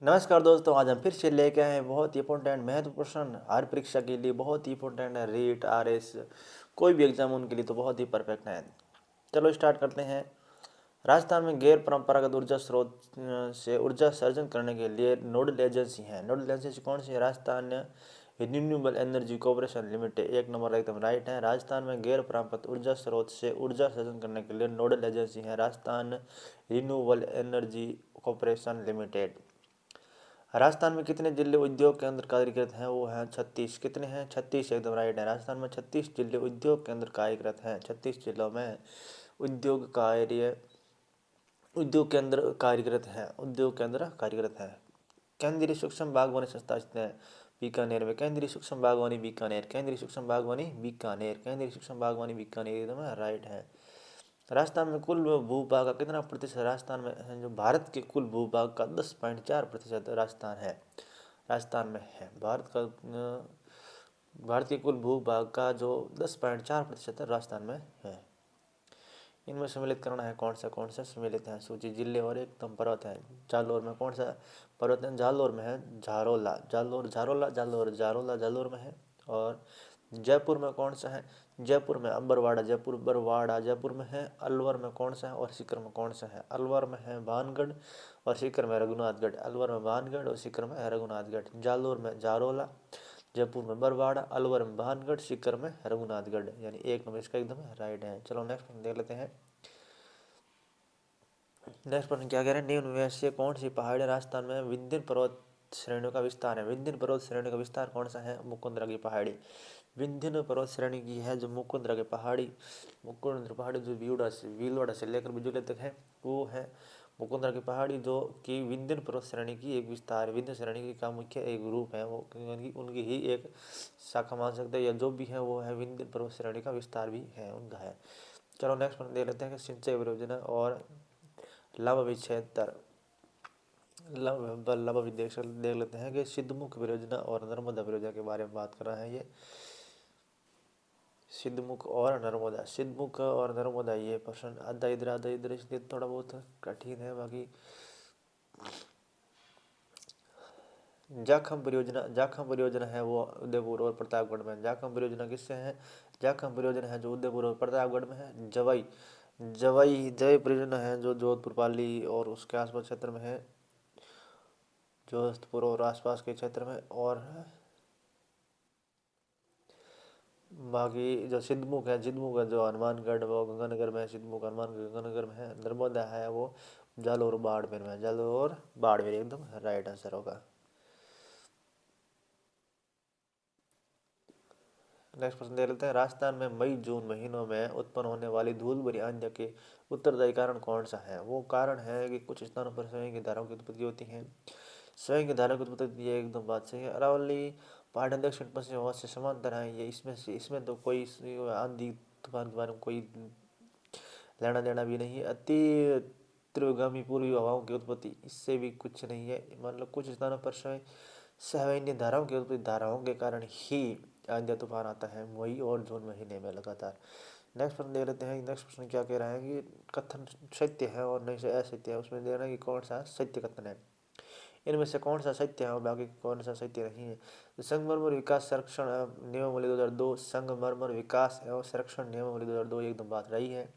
नमस्कार दोस्तों, आज हम फिर से लेके आए हैं बहुत ही इंपॉर्टेंट महत्वपूर्ण प्रश्न। हर परीक्षा के लिए बहुत ही इंपॉर्टेंट है। रीट आरएस कोई भी एग्जाम उनके लिए तो बहुत ही परफेक्ट है। चलो स्टार्ट करते हैं। राजस्थान में गैर परंपरागत ऊर्जा स्रोत से ऊर्जा सर्जन करने के लिए नोडल एजेंसी है। नोडल एजेंसी कौन सी है? Rajasthan renewable energy corporation limited. एक नंबर एकदम राइट है। राजस्थान में गैर परंपरागत ऊर्जा स्रोत से ऊर्जा सर्जन करने के लिए नोडल एजेंसी है Rajasthan renewable energy corporation limited. Rajasthan में कितने जिले उद्योग केंद्र कार्यरत हैं? वो हैं 36। कितने हैं? 36 एकदम राइट है। राजस्थान में 36 जिले उद्योग केंद्र कार्यरत हैं। 36 जिलों में उद्योग केंद्र कार्यरत हैं। केंद्रीय सूक्ष्म बागवानी संस्था स्थित है बीकानेर में। केंद्रीय सूक्ष्म बागवानी बीकानेर। केंद्रीय सूक्ष्म बागवानी बीकानेर। केंद्रीय सूक्ष्म बागवानी बीकानेर एकदम राइट है। राजस्थान में कुल भूभाग का कितना प्रतिशत राजस्थान में है? जो भारत के कुल भूभाग का 10.4% राजस्थान में है। भारत के कुल भूभाग का जो 10.4% है राजस्थान में है। इनमें सम्मिलित करना है कौन सा सम्मिलित है? सूची जिले और एकदम पर्वत है। जालोर में कौन सा पर्वत है? जालोर में है झारोला। जालोर में है। और जयपुर में कौन सा है? जयपुर में अम्बरवाड़ा। जयपुर में है। अलवर में कौन सा है? और सीकर में कौन सा है? अलवर में है भानगढ़ और सीकर में रघुनाथगढ़। अलवर में भानगढ़ और सीकर में रघुनाथगढ़। जालोर में जारोला, जयपुर में बरवाड़ा, अलवर में भानगढ़, सीकर में रघुनाथगढ़। यानी एक नंबर इसका एकदम राइट है। चलो नेक्स्ट देख लेते हैं। नेक्स्ट प्रश्न क्या कह रहे हैं? निम्न में से कौन सी पहाड़ी राजस्थान में विंध्य पर्वत श्रेणियों का विस्तार है? विंध्य पर्वत श्रेणी का विस्तार कौन सा है? मुकुंदरा की पहाड़ी। विंध्य पर्वत श्रेणी की है जो मुकुंदरा की पहाड़ी। मुकुंदरा पहाड़ी जो भीलवाड़ा से लेकर बिजूले तक है वो है मुकुंदरा की पहाड़ी, जो कि विंध्य पर्वत श्रेणी की एक विस्तार विंध्य श्रेणी का मुख्य एक रूप है। वो उनकी ही एक शाखा मान सकते हैं, या जो भी है वो है विंध्य पर्वत श्रेणी का विस्तार भी है उनका है। चलो नेक्स्ट प्रश्न दे लेते हैं कि सिंचाई परियोजना और लाभ विच्छेदर लाभ देख लेते हैं कि सिद्धमुख परियोजना और नर्मदा परियोजना के बारे में बात कर रहा है। ये सिद्धमुख और नर्मदा ये प्रश्न आधा इधर इसलिए थोड़ा बहुत कठिन है। बाकी जाखम परियोजना है वो उदयपुर और प्रतापगढ़ में। जाखम परियोजना किससे है? जाखम परियोजना है जो उदयपुर और प्रतापगढ़ में है। जवई परियोजना है जो जोधपुर पाली और उसके आसपास क्षेत्र में है। जोधपुर और आसपास के क्षेत्र में। और बाकी जो सिद्धमुख है जो हनुमानगढ़ वो गंगानगर में है। सिद्धमुख हनुमानगढ़ गंगानगर में है। नर्मदा है वो जालौर बाड़मेर में है। जालौर बाड़मेर एकदम राइट आंसर होगा। नेक्स्ट प्रश्न दे लेते हैं। राजस्थान में मई जून महीनों में उत्पन्न होने वाली धूल भरी आंधियों के उत्तरदायी कारण कौन सा है? वो कारण है कि कुछ स्थानों पर स्वयं की धाराओं की उत्पत्ति होती है। स्वयं की धाराओं की उत्पत्ति ये एकदम बात सही है। अरावली पहाड़ी दक्षिण पश्चिम हवा से समांतर है। ये इसमें तो कोई आंधी तूफान के बारे में कोई लेना देना भी नहीं है। अति तीव्रगामी पूर्वी हवाओं की उत्पत्ति इससे भी कुछ नहीं है। मान लो कुछ स्थानों पर सवैन्य धाराओं की उत्पत्ति धाराओं के कारण ही आंधिया तूफान आता है मई और जून महीने में लगातार। नेक्स्ट प्रश्न देख लेते हैं। नेक्स्ट प्रश्न क्या कह रहा है कि कथन सत्य है और नहीं से असत्य है। उसमें दे रहा है कि कौन सा सत्य कथन है। इनमें से कौन सा सत्य है और बाकी कौन सा सत्य नहीं है? संगमरमर विकास संरक्षण नियमावली 2002 संगमरमर विकास एवं संरक्षण नियमावली 2002 एकदम बात रही है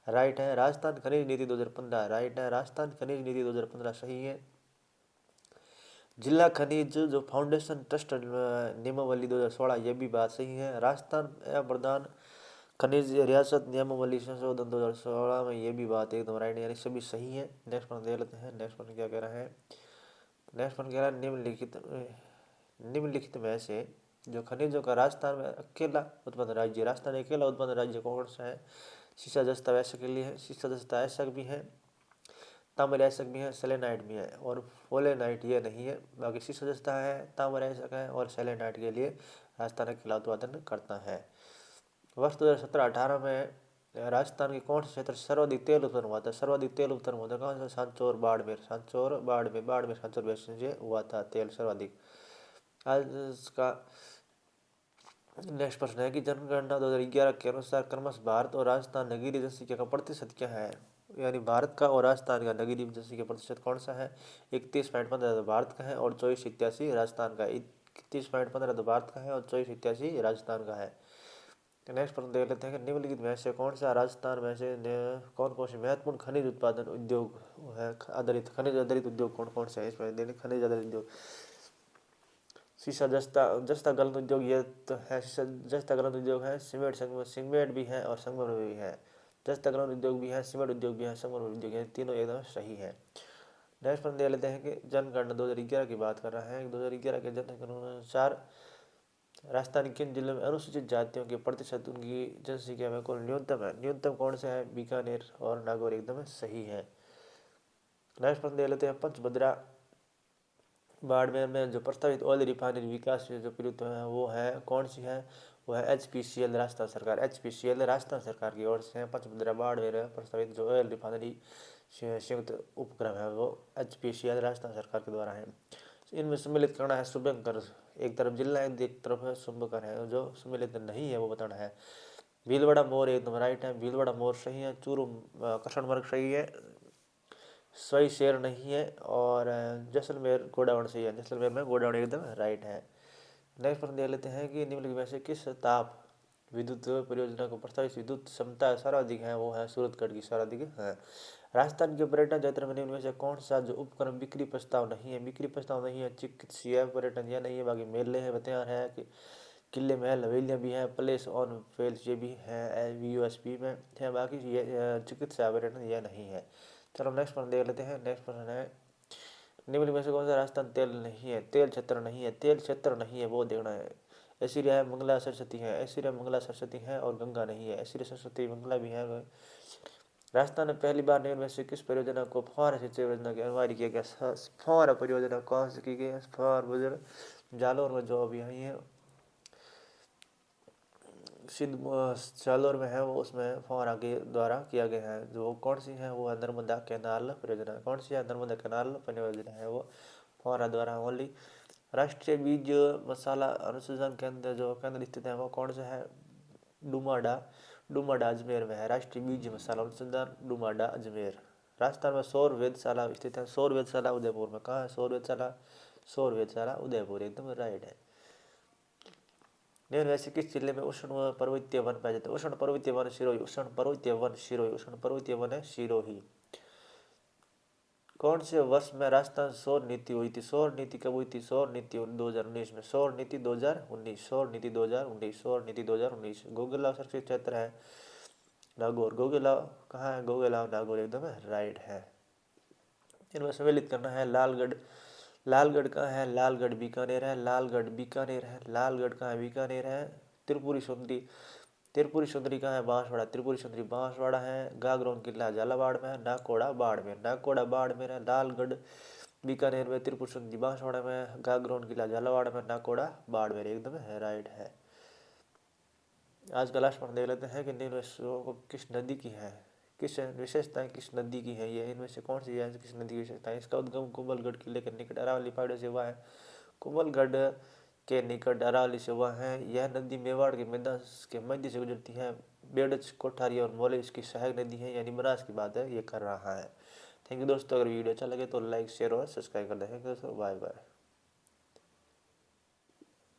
राइट है। राजस्थान खनिज नीति 2015 राइट है। राजस्थान खनिज नीति 2015 सही है। जिला खनिज जो फाउंडेशन ट्रस्ट नियमावली 2016 ये भी बात सही है। राजस्थान प्रधान खनिज रियासत नियमावली संशोधन 2016 में ये भी बात एकदम राइट है, यानी सभी सही है। नेक्स्ट पॉइंट देख लेते हैं। नेक्स्ट पॉइंट क्या कह रहा है? नेक्स्ट पॉइंट कह रहा है निम्नलिखित में से जो खनिजों का राजस्थान में अकेला उत्पादन राज्य, राजस्थान अकेला उत्पादन राज्य कौन सा है? शीशा जस्ता ऐसा के लिए है। शीशा जस्ता ऐसा भी है, तांबर ऐसा भी है, सेलेनाइट भी है और फोलेनाइट ये नहीं है। बाकी शीशा जस्ता है, तांबर ऐसा है और सेलेनाइट के लिए राजस्थान अकेला उत्पादन करता है। वर्ष 2017-18 में राजस्थान के कौन से क्षेत्र सर्वाधिक तेल उत्पन्न हुआ था? सर्वाधिक तेल उत्पन्न हुआ था कौन सा? सांचौर बेसिन से हुआ था तेल सर्वाधिक। आज इसका नेक्स्ट प्रश्न है कि जनगणना 2011 के अनुसार क्रमशः भारत और राजस्थान नगरीय जनसंख्या का प्रतिशत क्या है? यानी भारत का और राजस्थान का नगरीय जनसंख्या प्रतिशत कौन सा है? 31.15 तो भारत का है और 24.87 राजस्थान का है। 31.15 तो भारत का है और 24.87 राजस्थान का है। नेक्स्ट प्रश्न देख लेते हैं कि निम्नलिखित में से कौन सा राजस्थान में से कौन कौन से महत्वपूर्ण खनिज उत्पादन उद्योग है आधारित खनिज आधारित उद्योग कौन कौन से है? इसमें देने खनिज आधारित उद्योग शीशा जस्ता जस्ता गलन उद्योग ये तो है। शीशा जस्ता गलन उद्योग है। सीमेंट भी है और संगमरमर भी है। जस्ता गलन उद्योग भी है, सीमेंट उद्योग भी है, संगमरमर उद्योग है, तीनों एकदम सही है। नेक्स्ट प्रश्न दे लेते हैं कि जनगणना 2011 की बात कर रहे हैं। 2011 के जनगणना अनुसार राजस्थान के किन जिलों में अनुसूचित जातियों के प्रतिशत उनकी जनसंख्या में कुल न्यूनतम है? न्यूनतम कौन से है? बीकानेर और नागौर एकदम सही है। नेक्स्ट प्रश्न दे लेते हैं पंचभद्रा बाड़मेर में जो प्रस्तावित ऑयल रिफाइनरी विकास जो प्रयुक्त है वो है कौन सी है? वो है HPCL राजस्थान सरकार। HPCL राजस्थान सरकार की ओर से पंचभद्रा बाड़मेर में प्रस्तावित जो ऑयल रिफाइनरी संयुक्त उपक्रम है वो HPCL राजस्थान सरकार के द्वारा है। इनमें सम्मिलित करना है शुभंकर, एक तरफ जिला है एक तरफ है शुभंकर है। जो सम्मिलित नहीं है वो बताना है। भीलवाड़ा मोर एकदम राइट है, भीलवाड़ा मोर सही है। चूरू कृष्णमर्ग सही है, सही शेर नहीं है। और जैसलमेर गोडावण सही है, जैसलमेर में गोडावण एकदम राइट है। नेक्स्ट प्रश्न देख लेते हैं कि निम्नलिखित में से किस ताप विद्युत परियोजना को प्रस्तावित विद्युत क्षमता सर्वाधिक है? वो है सूरतगढ़ की सर्वाधिक है। राजस्थान के पर्यटन क्षेत्र में निम्न में से कौन सा जो उपक्रम बिक्री प्रस्ताव नहीं है? बिक्री प्रस्ताव नहीं है चिकित्सीय पर्यटन यह नहीं है। बाकी मेले है, बतियान है, कि किले महल हवेलियाँ भी हैं, प्लेस ऑन व्हील्स ये भी हैं VUSP में है। बाकी ये चिकित्सा पर्यटन यह नहीं है। चलो नेक्स्ट प्रश्न देख लेते हैं। नेक्स्ट प्रश्न है निम्न में से कौन सा राजस्थान तेल नहीं है? तेल क्षेत्र नहीं है, तेल क्षेत्र नहीं है वो देखना है। ऐश्वर्या है, मंगला सरस्वती है, ऐश्वर्या मंगला सरस्वती है और गंगा नहीं है। ऐश्वर्या सरस्वती मंगला भी है। राजस्थान में पहली बार निम्न में से किस परियोजना को फव्वारा सिंचाई योजना के अनिवार्य किया गया? फव्वारा परियोजना कौन सी की गई? फव्वारा बुजुर्ग जालौर में जो अभी आई है सिद्ध जालौर में है वो, उसमें फव्वारा के द्वारा किया गया है। जो कौन सी है वो है नर्मदा कैनाल परियोजना। कौन सी है? नर्मदा कैनाल परियोजना है वो फव्वारा द्वारा ओनली। राष्ट्रीय बीज मसाला अनुसंधान केंद्र जो केंद्र स्थित है वो कौन सा है? डुमाडा, डुमाडा अजमेर में है। राष्ट्रीय बीज मसाला अनुसंधान डुमाडा अजमेर। राजस्थान में सौर वेधशाला स्थित है। सौर वेधशाला उदयपुर में। कहाँ है सौर वेधशाला? सौर वेधशाला उदयपुर एकदम राइट है। निम्न में से किस जिले में उष्ण पर्वतीय वन पाए जाते हैं? उष्ण पर्वतीय वन सिरोही, उष्ण पर्वतीय वन सिरोही, उष्ण पर्वतीय वन है सिरोही। कौन से वर्ष में राजस्थान सौर नीति हुई थी? सौर नीति कब हुई थी? सौर नीति 2019 में। सौर नीति 2019, सौर नीति 2019, सौर नीति 2019। गोगेलाव सुरक्षित क्षेत्र है नागौर। गोगेलाव कहाँ है? गोगेलाव नागौर एकदम राइट है। इनमें सम्मिलित करना है लालगढ़। लालगढ़ कहाँ है? लालगढ़ बीकानेर है। लालगढ़ बीकानेर है। लालगढ़ कहाँ है? बीकानेर है। त्रिपुरी सुंदरी, त्रिपुरी सुंदरी कहाँ है? बांसवाड़ा। त्रिपुरी सुंदरी बांसवाड़ा है। गागरोन किला झालावाड़ में है। नाकोड़ा बाड़मेर, नाकोड़ा बाड़मेर है। लालगढ़ बीकानेर में, त्रिपुरी सुंदरी बांसवाड़ा में, गागरोन किला झालावाड़ में, नाकोड़ा बाड़मेर एकदम है राइट है। आज का लास्ट प्रश्न देख लेते हैं कि निम्न में किस नदी की है? किस विशेषताएं किस नदी की है? ये इनमें से कौन सी है किस नदी की विशेषताएं? इसका उद्गम कुंभलगढ़ किले के निकट अरावली पहाड़ियों से हुआ है। कुंभलगढ़ के निकट अरावली से हुआ है। यह नदी मेवाड़ के मैदान के मध्य से गुजरती है। बेड़च, कोठारी और मोले इसकी सहायक नदी है। यानी बनास की बात है ये कर रहा है। थैंक यू दोस्तों। अगर वीडियो अच्छा लगे तो लाइक शेयर और सब्सक्राइब कर दें दोस्तों। Bye bye.